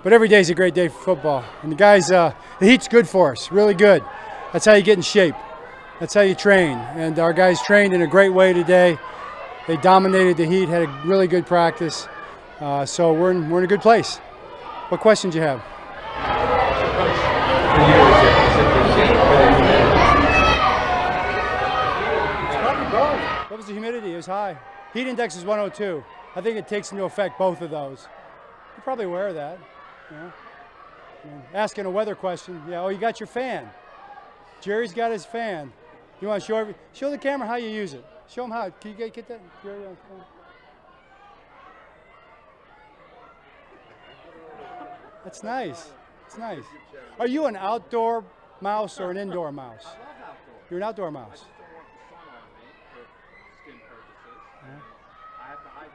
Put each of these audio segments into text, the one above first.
but every day is a great day for football. And the guys, the heat's good for us, really good. That's how you get in shape. That's how you train. And our guys trained in a great way today. They dominated the heat, had a really good practice. So we're in a good place. What questions do you have? What was the humidity? It was high. Heat index is 102. I think it takes into effect both of those. You're probably aware of that. You know? Asking a weather question. Yeah. Oh, you got your fan. Jerry's got his fan. You want to show the camera how you use it. Show them how. Can you get that? Jerry on the phone? That's nice. It's nice. Are you an outdoor mouse or an indoor mouse? I love outdoor. You're an outdoor mouse. I just don't want the sun on me for skin purposes. Yeah. I have to hydrate.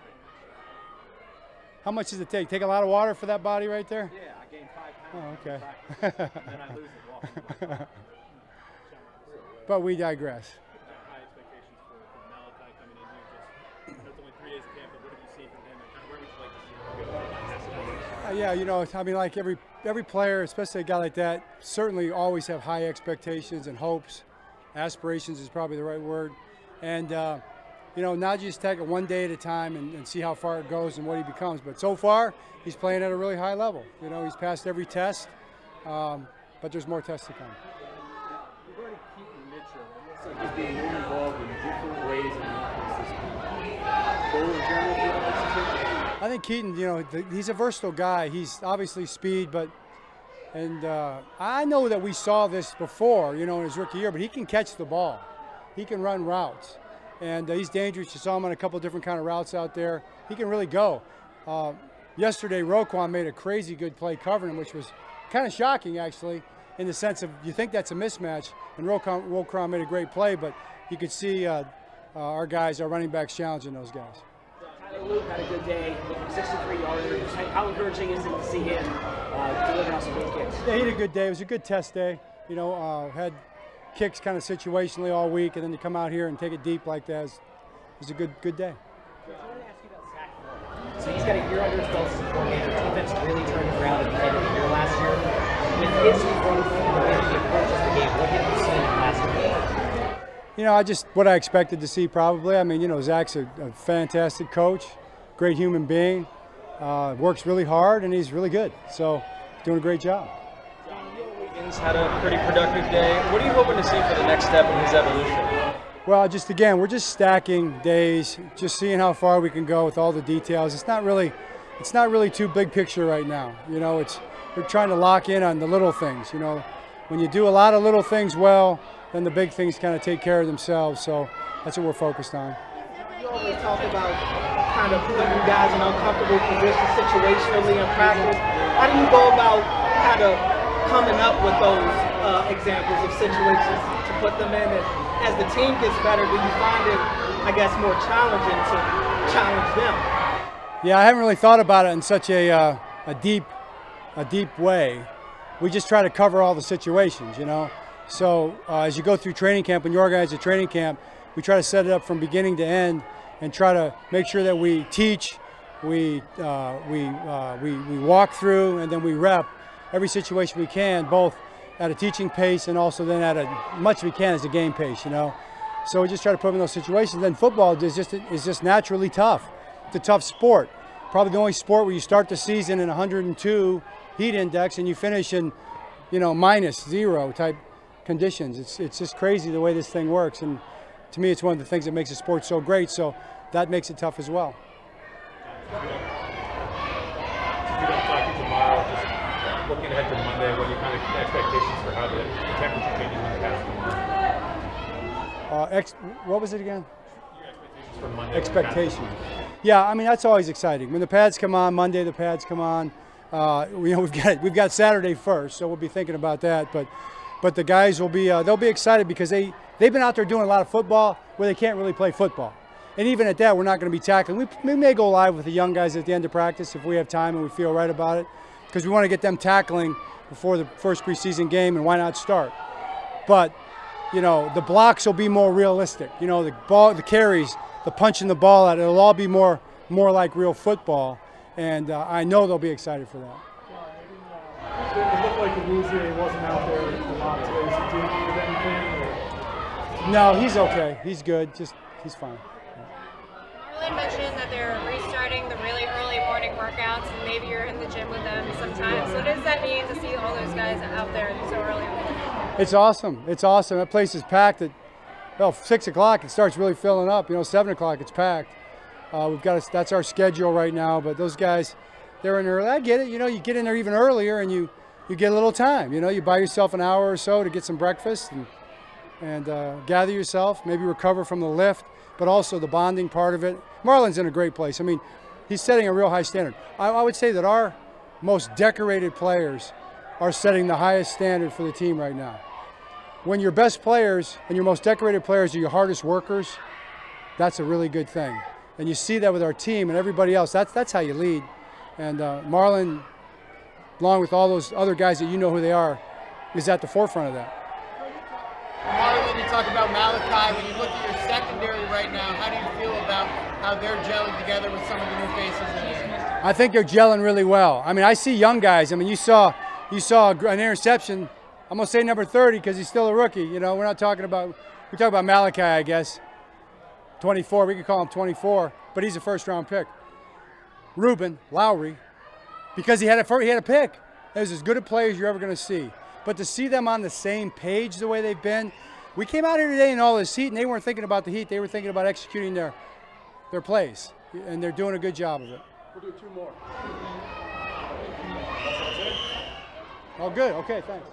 How much does it take? Take a lot of water for that body right there? Yeah, I gained 5 Oh, pounds. okay. And then I lose it walking. But we digress. High expectations for Malachi coming in here. Just, it's only 3 days of camp, but what did you see from him, and kind of where would you like to see him go? Yeah, you know, I mean, like every player, especially a guy like that, certainly always have high expectations and hopes. Aspirations is probably the right word. And, you know, now just take it one day at a time and see how far it goes and what he becomes. But so far, he's playing at a really high level. You know, he's passed every test, but there's more tests to come. Regarding Keaton Mitchell, it looks like he's being more involved in different ways in the offense this week. Goal in general for the offensive team? I think Keaton, you know, he's a versatile guy. He's obviously speed, and I know that we saw this before, you know, in his rookie year, but he can catch the ball. He can run routes, and he's dangerous. You saw him on a couple different kind of routes out there. He can really go. Yesterday, Roquan made a crazy good play covering him, which was kind of shocking, actually, in the sense of you think that's a mismatch, and Roquan made a great play, but you could see our guys, our running backs, challenging those guys. Luke had a good day, 63-yarder. How encouraging is it to see him delivering on some good kicks? Yeah, he had a good day. It was a good test day. You know, had kicks kind of situationally all week, and then to come out here and take it deep like that was a good day. I wanted to ask you about Zach Moore. So he's got a year under his belt as a coordinator. Defense really turned around at the end of the year last year. With his growth and the way he approaches the game, what have you seen in the last year? You know, what I expected to see probably. I mean, you know, Zach's a fantastic coach, great human being, works really hard, and he's really good. So, doing a great job. Wiggins had a pretty productive day. What are you hoping to see for the next step in his evolution? Well, again, we're just stacking days, just seeing how far we can go with all the details. It's not really too big picture right now. You know, we're trying to lock in on the little things. You know, when you do a lot of little things well, then the big things kind of take care of themselves. So that's what we're focused on. You always talk about kind of putting you guys in uncomfortable positions situationally in practice. How do you go about kind of coming up with those examples of situations to put them in? And as the team gets better, do you find it, I guess, more challenging to challenge them? Yeah, I haven't really thought about it in such a deep way. We just try to cover all the situations, you know. So as you go through training camp, when you organize a training camp, we try to set it up from beginning to end and try to make sure that we teach, we walk through, and then we rep every situation we can, both at a teaching pace and also then at much we can as a game pace, you know. So we just try to put them in those situations. Then football is just naturally tough. It's a tough sport. Probably the only sport where you start the season in 102 heat index and you finish in, you know, -0 type conditions. It's just crazy the way this thing works, and to me it's one of the things that makes the sport so great, so that makes it tough as well. If you don't talk to tomorrow, just looking ahead to Monday, what are your kind of expectations for how the temperature changes when the pads come on? What was it again? Your expectations for Monday. Expectations. Yeah, I mean that's always exciting. When the pads come on, Monday the pads come on. You know, we've got Saturday first, so we'll be thinking about that, but the guys will be they'll be excited because they've been out there doing a lot of football where they can't really play football. And even at that, we're not going to be tackling. We may go live with the young guys at the end of practice if we have time and we feel right about it, because we want to get them tackling before the first preseason game, and why not start? But, you know, the blocks will be more realistic. You know, the carries, the punching the ball out, it'll all be more like real football, and I know they'll be excited for that. like Awuzie wasn't out there a lot today. Is he dealing with anything? Or? No, he's okay. He's good. He's fine. Marlon mentioned that they're restarting the really early morning workouts, and maybe you're in the gym with them sometimes. So what does that mean to see all those guys out there so early in the morning? It's awesome. It's awesome. That place is packed at 6 o'clock. It starts really filling up. 7 o'clock it's packed. That's our schedule right now. But those guys, they're in early. I get it. You get in there even earlier, and you get a little time. You buy yourself an hour or so to get some breakfast and gather yourself, maybe recover from the lift, but also the bonding part of it. Marlon's in a great place. I mean, he's setting a real high standard. I would say that our most decorated players are setting the highest standard for the team right now. When your best players and your most decorated players are your hardest workers, that's a really good thing. And you see that with our team and everybody else. That's how you lead. And Marlon, along with all those other guys that you know who they are, is at the forefront of that. Marlon, you talk about Malachi. When you look at your secondary right now, how do you feel about how they're gelling together with some of the new faces in there? I think they're gelling really well. I mean, I see young guys. I mean, you saw an interception. I'm gonna say number 30 because he's still a rookie. We're talking about Malachi, I guess. 24. We could call him 24, but he's a first-round pick. Ruben Lowry, because he had a pick. It was as good a play as you're ever going to see. But to see them on the same page the way they've been, we came out here today in all this heat, and they weren't thinking about the heat. They were thinking about executing their plays, and they're doing a good job of it. We'll do two more. Oh, good. Okay, thanks.